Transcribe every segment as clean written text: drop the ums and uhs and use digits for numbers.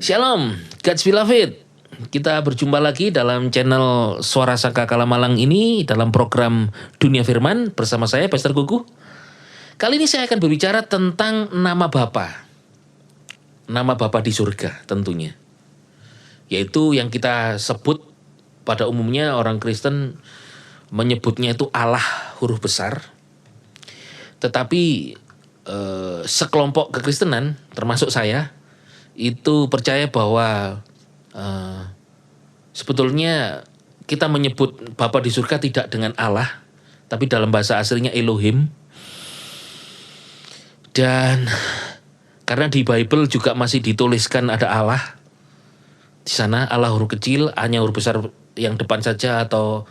Shalom, God's beloved. Kita berjumpa lagi dalam channel Suara Saka Kalamalang ini dalam program Dunia Firman bersama saya, Pastor Gugu. Kali ini saya akan berbicara tentang nama Bapa. Nama Bapa di surga tentunya. Yaitu yang kita sebut pada umumnya orang Kristen menyebutnya itu Allah huruf besar. Tetapi sekelompok kekristenan termasuk saya itu percaya bahwa sebetulnya kita menyebut Bapa di surga tidak dengan Allah, tapi dalam bahasa aslinya Elohim. Dan karena di Bible juga masih dituliskan ada Allah di sana, Allah huruf kecil, A-nya huruf besar yang depan saja atau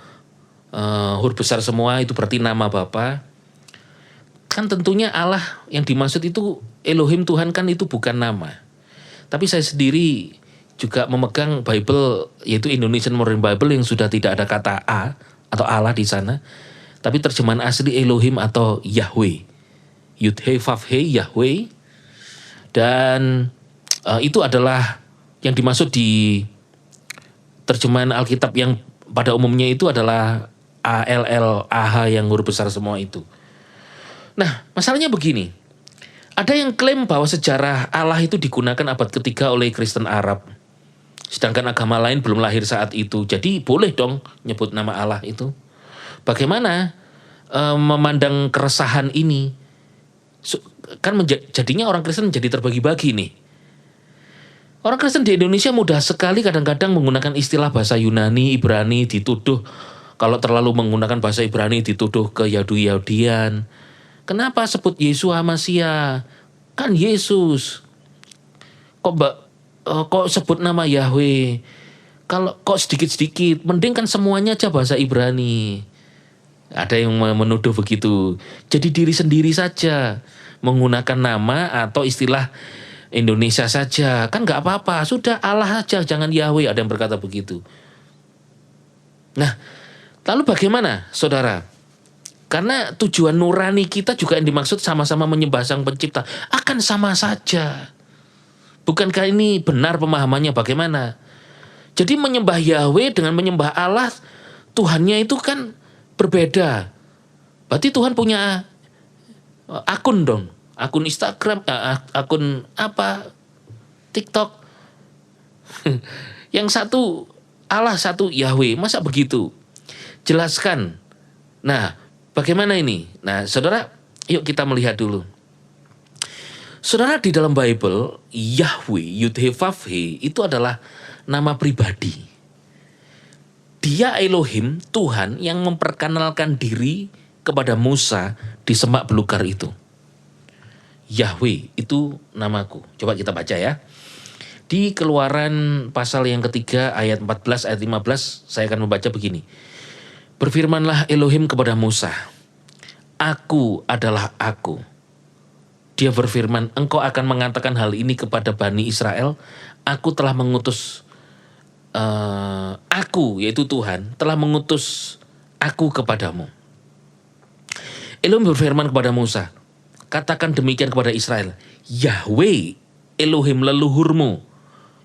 huruf besar semua, itu berarti nama Bapa. Kan tentunya Allah yang dimaksud itu Elohim, Tuhan, kan itu bukan nama. Tapi saya sendiri juga memegang Bible, yaitu Indonesian Modern Bible yang sudah tidak ada kata A atau Allah di sana, tapi terjemahan asli Elohim atau Yahweh. Yud-He, Vav-He, Yahweh. Dan itu adalah yang dimaksud di terjemahan Alkitab yang pada umumnya itu adalah ALL, AH yang huruf besar semua itu. Nah, masalahnya begini. Ada yang klaim bahwa sejarah Allah itu digunakan abad ketiga oleh Kristen Arab. Sedangkan agama lain belum lahir saat itu. Jadi boleh dong nyebut nama Allah itu. Bagaimana memandang keresahan ini? Kan jadinya orang Kristen menjadi terbagi-bagi nih. Orang Kristen di Indonesia mudah sekali kadang-kadang menggunakan istilah bahasa Yunani, Ibrani, dituduh. Kalau terlalu menggunakan bahasa Ibrani dituduh ke Yahudi-Yahudian. Kenapa sebut Yeshua Masia? Kan Yesus. Kok sebut nama Yahweh? Kalau kok sedikit-sedikit, mending kan semuanya aja bahasa Ibrani. Ada yang menuduh begitu. Jadi diri sendiri saja menggunakan nama atau istilah Indonesia saja. Kan nggak apa-apa. Sudah Allah aja, jangan Yahweh. Ada yang berkata begitu. Nah, lalu bagaimana, saudara? Karena tujuan nurani kita juga yang dimaksud sama-sama menyembah Sang Pencipta. Akan sama saja. Bukankah ini benar pemahamannya bagaimana? Jadi menyembah Yahweh dengan menyembah Allah, Tuhannya itu kan berbeda. Berarti Tuhan punya akun dong. Akun Instagram, akun apa? TikTok. Yang satu Allah, satu Yahweh. Masa begitu? Jelaskan. Nah, bagaimana ini? Nah, saudara, yuk kita melihat dulu. Saudara, di dalam Bible, Yahweh, Yud-He, Vav-He, itu adalah nama pribadi. Dia Elohim, Tuhan yang memperkenalkan diri kepada Musa di semak belukar itu. Yahweh, itu namaku. Coba kita baca ya. Di Keluaran pasal yang ketiga, ayat 14, ayat 15, saya akan membaca begini. Berfirmanlah Elohim kepada Musa, Aku adalah Aku. Dia berfirman, engkau akan mengatakan hal ini kepada Bani Israel, Aku telah mengutus, Aku, yaitu Tuhan, telah mengutus Aku kepadamu. Elohim berfirman kepada Musa, katakan demikian kepada Israel, Yahweh, Elohim leluhurmu.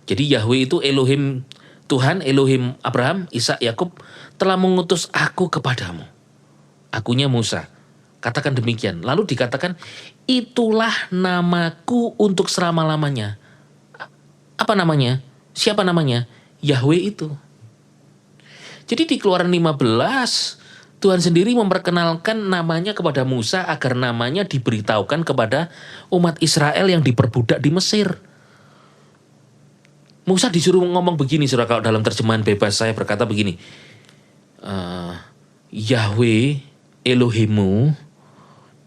Jadi Yahweh itu Elohim Tuhan, Elohim Abraham, Ishak, Yakub telah mengutus aku kepadamu. Akunya Musa. Katakan demikian. Lalu dikatakan, itulah namaku untuk selama-lamanya. Apa namanya? Siapa namanya? Yahweh itu. Jadi di Keluaran 15, Tuhan sendiri memperkenalkan namanya kepada Musa agar namanya diberitahukan kepada umat Israel yang diperbudak di Mesir. Musa disuruh ngomong begini, saudara, kalau dalam terjemahan bebas saya berkata begini. Yahweh Elohimmu,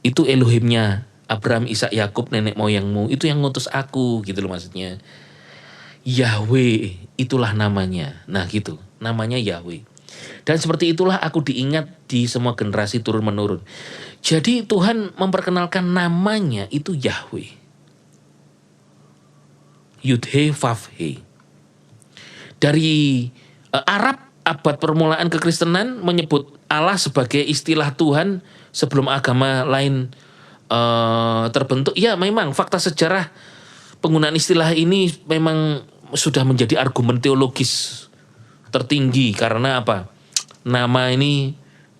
itu Elohimnya Abraham, Ishak, Yakub, nenek moyangmu, itu yang ngutus aku, gitu loh maksudnya. Yahweh, itulah namanya. Nah gitu, namanya Yahweh. Dan seperti itulah aku diingat di semua generasi turun-menurun. Jadi Tuhan memperkenalkan namanya itu Yahweh. Yud-He, Vav-He. Dari Arab, abad permulaan kekristenan menyebut Allah sebagai istilah Tuhan sebelum agama lain terbentuk. Ya memang fakta sejarah penggunaan istilah ini memang sudah menjadi argumen teologis tertinggi karena apa? Nama ini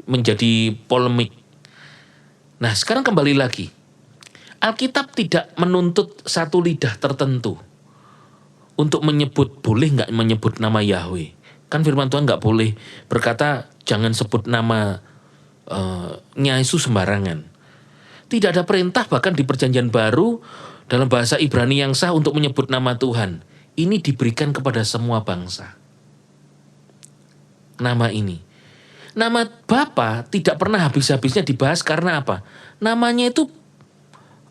menjadi polemik. Nah, sekarang kembali lagi. Alkitab tidak menuntut satu lidah tertentu untuk menyebut, boleh nggak menyebut nama Yahweh. Kan firman Tuhan nggak boleh berkata jangan sebut nama Yesus sembarangan. Tidak ada perintah bahkan di Perjanjian Baru dalam bahasa Ibrani yang sah untuk menyebut nama Tuhan. Ini diberikan kepada semua bangsa. Nama ini. Nama Bapa tidak pernah habis-habisnya dibahas karena apa? Namanya itu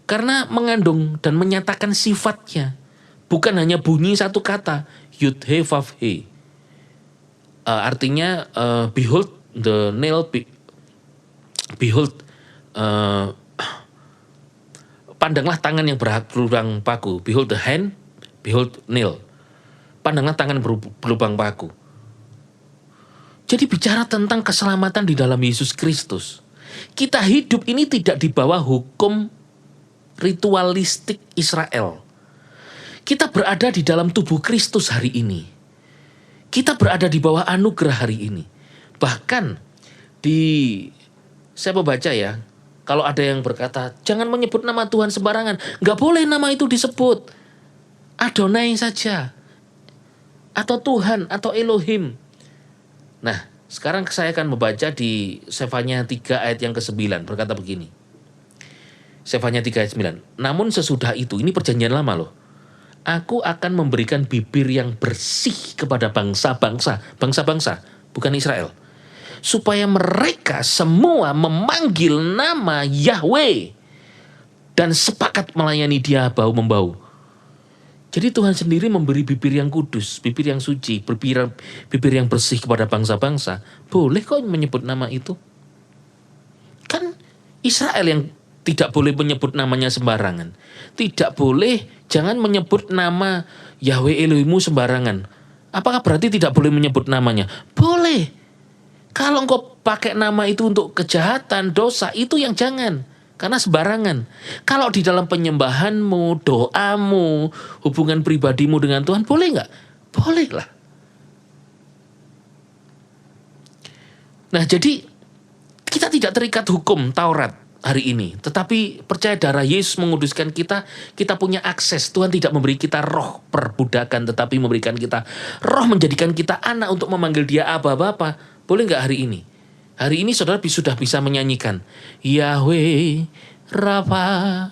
karena mengandung dan menyatakan sifatnya. Bukan hanya bunyi satu kata. Yud He Vav He. Artinya behold the nail, behold pandanglah tangan yang berlubang paku. Behold the hand, behold nail. Pandanglah tangan berlubang paku. Jadi bicara tentang keselamatan di dalam Yesus Kristus. Kita hidup ini tidak di bawah hukum ritualistik Israel. Kita berada di dalam tubuh Kristus hari ini. Kita berada di bawah anugerah hari ini. Bahkan saya membaca ya, kalau ada yang berkata, jangan menyebut nama Tuhan sembarangan. Nggak boleh nama itu disebut. Adonai saja. Atau Tuhan, atau Elohim. Nah, sekarang saya akan membaca di Sefanya 3 ayat yang ke-9. Berkata begini. Sefanya 3 ayat 9. Namun sesudah itu, ini perjanjian lama loh. Aku akan memberikan bibir yang bersih kepada bangsa-bangsa. Bangsa-bangsa, bukan Israel. Supaya mereka semua memanggil nama Yahweh. Dan sepakat melayani dia bahu-membahu. Jadi Tuhan sendiri memberi bibir yang kudus, bibir yang suci, bibir yang bersih kepada bangsa-bangsa. Boleh kok menyebut nama itu. Kan Israel yang tidak boleh menyebut namanya sembarangan. Tidak boleh, jangan menyebut nama Yahweh Elohimmu sembarangan. Apakah berarti tidak boleh menyebut namanya? Boleh. Kalau engkau pakai nama itu untuk kejahatan, dosa, itu yang jangan. Karena sembarangan. Kalau di dalam penyembahanmu, doamu, hubungan pribadimu dengan Tuhan, boleh nggak? Boleh lah. Nah, jadi kita tidak terikat hukum Taurat hari ini. Tetapi percaya darah Yesus menguduskan kita, kita punya akses. Tuhan tidak memberi kita roh perbudakan, tetapi memberikan kita roh menjadikan kita anak untuk memanggil dia Aba Bapa. Boleh nggak hari ini? Hari ini saudara sudah bisa menyanyikan Yahweh, Rafa,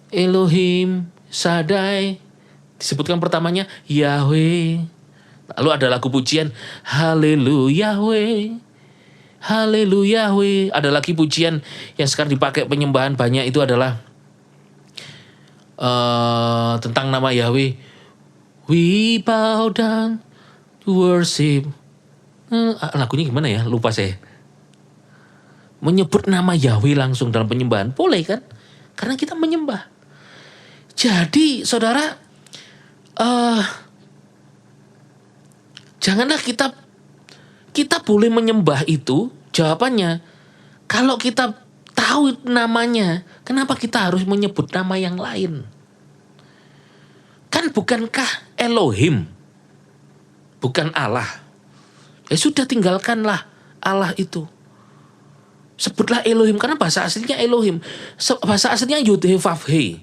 Elohim, Shaddai. Disebutkan pertamanya Yahweh. Lalu ada lagu pujian Haleluya Yahweh, Haleluya Yahweh. Ada lagi pujian yang sekarang dipakai penyembahan banyak, itu adalah tentang nama Yahweh. We bow down to worship. Lagunya gimana ya? Lupa saya. Menyebut nama Yahweh langsung dalam penyembahan. Boleh kan? Karena kita menyembah. Jadi saudara, janganlah kita boleh menyembah itu. Jawabannya, kalau kita tahu namanya, kenapa kita harus menyebut nama yang lain? Kan bukankah Elohim bukan Allah? Ya sudah, tinggalkanlah Allah itu. Sebutlah Elohim, karena bahasa aslinya Elohim. Bahasa aslinya Yud He Vav He.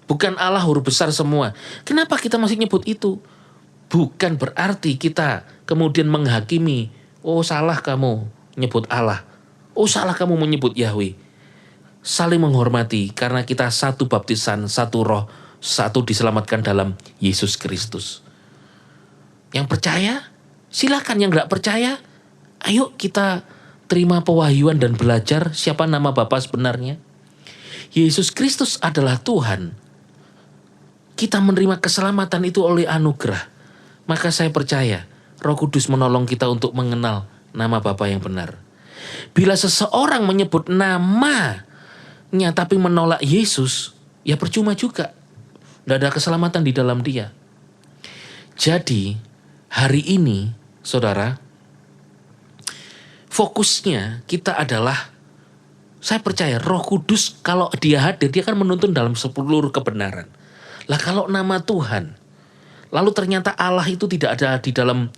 Bukan Allah huruf besar semua. Kenapa kita masih nyebut itu? Bukan berarti kita kemudian menghakimi. Oh, salah kamu nyebut Allah. Oh, salah kamu menyebut Yahweh. Saling menghormati karena kita satu baptisan, satu roh, satu diselamatkan dalam Yesus Kristus. Yang percaya, silakan. Yang gak percaya, ayo kita terima pewahyuan dan belajar siapa nama Bapa sebenarnya. Yesus Kristus adalah Tuhan. Kita menerima keselamatan itu oleh anugerah. Maka saya percaya Roh Kudus menolong kita untuk mengenal nama Bapa yang benar. Bila seseorang menyebut namanya tapi menolak Yesus, ya percuma juga. Tidak ada keselamatan di dalam dia. Jadi hari ini saudara, fokusnya kita adalah, saya percaya Roh Kudus kalau dia hadir, dia akan menuntun dalam seluruh kebenaran. Lah kalau nama Tuhan Lalu ternyata Allah itu tidak ada di dalam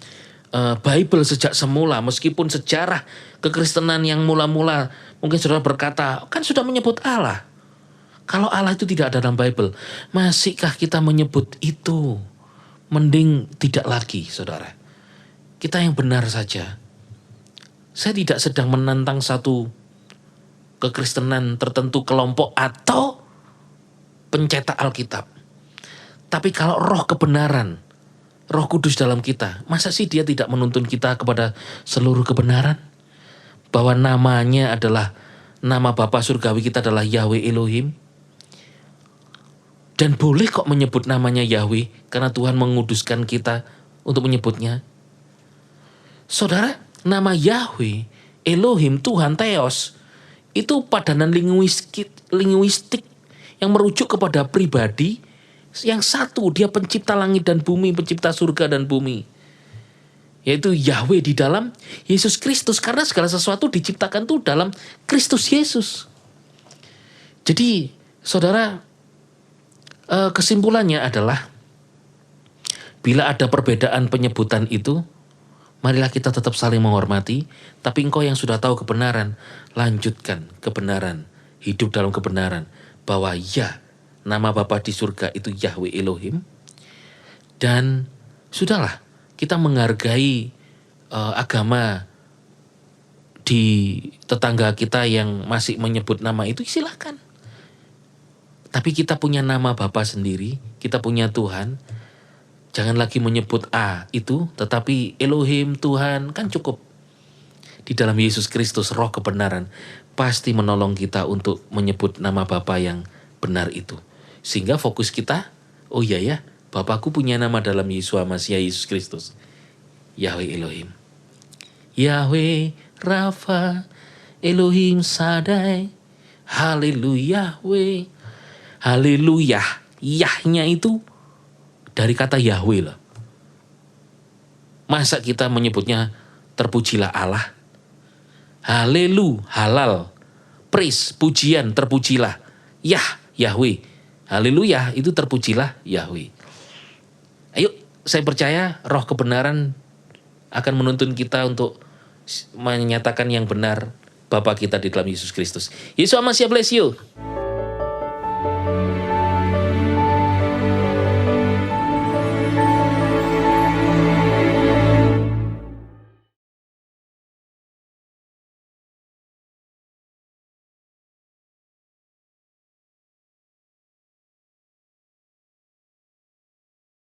Bible sejak semula. Meskipun sejarah kekristenan yang mula-mula mungkin saudara berkata, kan sudah menyebut Allah. Kalau Allah itu tidak ada dalam Bible, masihkah kita menyebut itu? Mending tidak lagi, saudara. Kita yang benar saja. Saya tidak sedang menentang satu kekristenan tertentu, kelompok atau pencetak Alkitab. Tapi kalau roh kebenaran, Roh Kudus dalam kita, masa sih dia tidak menuntun kita kepada seluruh kebenaran? Bahwa namanya adalah, nama Bapa Surgawi kita adalah Yahweh Elohim. Dan boleh kok menyebut namanya Yahweh, karena Tuhan menguduskan kita untuk menyebutnya. Saudara, nama Yahweh, Elohim, Tuhan, Theos, itu padanan linguistik yang merujuk kepada pribadi yang satu. Dia pencipta langit dan bumi, pencipta surga dan bumi, yaitu Yahweh di dalam Yesus Kristus, karena segala sesuatu diciptakan tuh dalam Kristus Yesus. Jadi saudara, kesimpulannya adalah, bila ada perbedaan penyebutan itu, marilah kita tetap saling menghormati. Tapi engkau yang sudah tahu kebenaran, lanjutkan kebenaran, hidup dalam kebenaran, bahwa ya, nama Bapa di surga itu Yahweh Elohim. Dan sudahlah, kita menghargai agama di tetangga kita yang masih menyebut nama itu, silahkan. Tapi kita punya nama Bapa sendiri, kita punya Tuhan. Jangan lagi menyebut A itu, tetapi Elohim, Tuhan, kan cukup. Di dalam Yesus Kristus, roh kebenaran pasti menolong kita untuk menyebut nama Bapa yang benar itu. Sehingga fokus kita, oh iya ya, Bapakku punya nama dalam Yeshua Mashiach Yesus Kristus, Yahweh Elohim. Yahweh Rafa, Elohim Shaddai, haleluya, Yahweh. Haleluya, Yahnya itu dari kata Yahweh loh. Masa kita menyebutnya terpujilah Allah? Halelu, halal, praise, pujian, terpujilah Yahweh. Haleluya, itu terpujilah Yahweh. Ayo, saya percaya roh kebenaran akan menuntun kita untuk menyatakan yang benar Bapa kita di dalam Yesus Kristus. Yesus Mashiach bless you.